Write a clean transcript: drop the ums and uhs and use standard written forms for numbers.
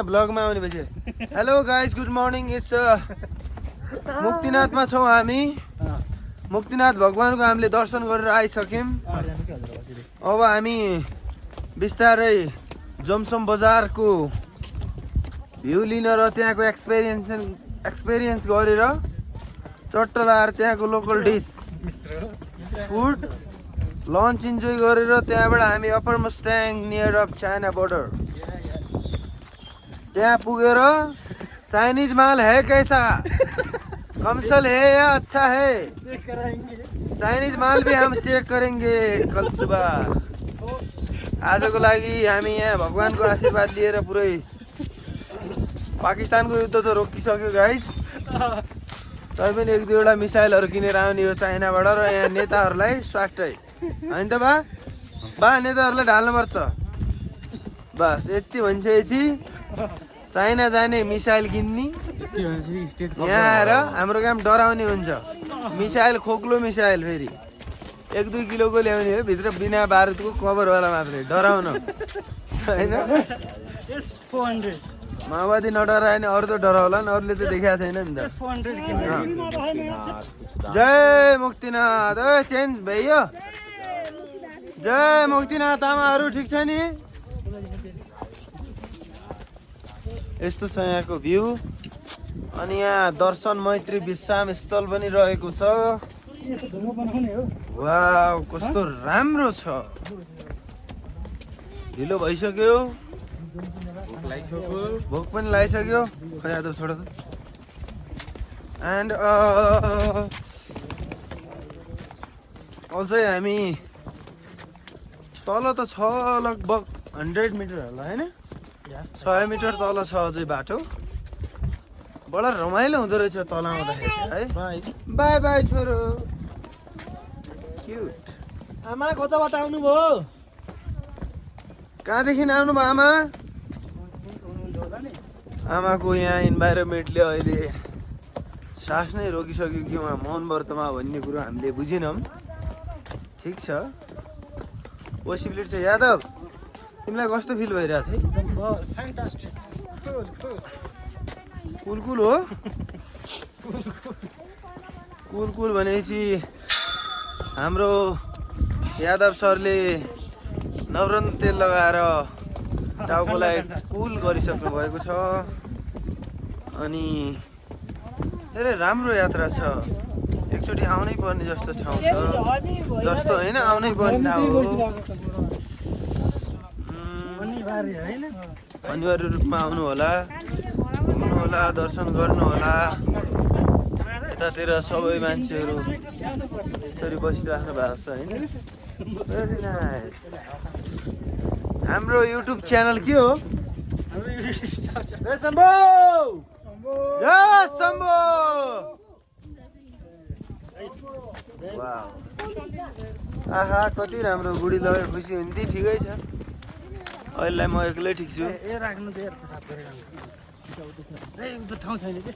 ब्लगमा आउनेपछि hello guys good morning it's मुक्तिनाथमा छौँ हामी मुक्तिनाथ भगवानको हामीले दर्शन गरेर आइसक्यौँ अब हामी बिस्तारै जमसम बजारको भ्यू लिन र त्यहाँको एक्सपिरियन्स गरेर चट्ट लाएर त्यहाँको local dish food lunch enjoy गरेर त्यहाँबाट हामी upper Mustang near of China border त्यहाँ पुगेर चाइनीज माल है कैसा कमसल है या अच्छा है चाइनीज माल भी हम चेक करेंगे कल सुबह आजको लागि हामी यहाँ भगवानको आशीर्वाद लिएर पुरै पाकिस्तानको युद्ध त रोकिसक्यो गाइस तै पनि एक दुईवटा मिसाइलहरू किनेर आउने हो चाइनाबाट र यहाँ नेताहरूलाई स्वाटै होइन त बा नेताहरूलाई ढाल्नुपर्छ बस यति भनिसकेपछि चाइना जाने मिसाइल किन्ने यहाँ आएर हाम्रो काम डराउने हुन्छ मिसाइल खोक्लो मिसाइल फेरि 1-2 किलोको ल्याउने हो भित्र बिना बारुदको कभरवाला मात्रै डराउन होइन माओवादी नडरायो भने अरू त डराउला नि अरूले त देखाएको छैन नि त जय मुक्तिनाथ चेन्ज भइयो जय मुक्तिनाथ आमाहरू ठिक छ नि यस्तो छ यहाँको भ्यू अनि यहाँ दर्शन मैत्री विश्राम स्थल पनि रहेको छ वाउ कस्तो राम्रो छ ढिलो भइसक्यो भोक पनि लागिसक्यो खै यादव छोड त एन्ड अझै हामी तल त छ लगभग 100 मिटर होला होइन 100 मिटर तल छ अझै बाटो बडा रमाइलो हुँदो रहेछ तल आउँदाखेरि है बाई बाई छोरो क्युट आमा कताबाट आउनुभयो कहाँदेखि आउनुभयो आमा आमाको यहाँ इन्भाइरोमेन्टले अहिले सास नै रोकिसक्यो कि उहाँ मौन व्रतमा भन्ने कुरो हामीले बुझेनौँ ठिक छ पोसिबिलिटी छ यादव तिमीलाई कस्तो फिल भइरहेको छ कुल हो कुल भनेपछि हाम्रो यादव सरले नवरत्न तेल लगाएर टाउकोलाई कुल गरिसक्नु भएको छ अनि धेरै राम्रो यात्रा छ एकचोटि आउनै पर्ने जस्तो ठाउँ छ जस्तो होइन आउनै पर्ने ठाउँ हो अनिवार्य रूपमा आउनु होला घुम्नु होला दर्शन गर्नु होला यतातिर सबै मान्छेहरू यसरी बसिराख्नु भएको छ होइन भेरी नाइस हाम्रो युट्युब च्यानल के हो आहा कति राम्रो गुडी लगेर खुसी हुन्थ्यो ठिकै छ अहिले म एक्लै ठिक छु ए राख्नु दे ठाउँ छैन के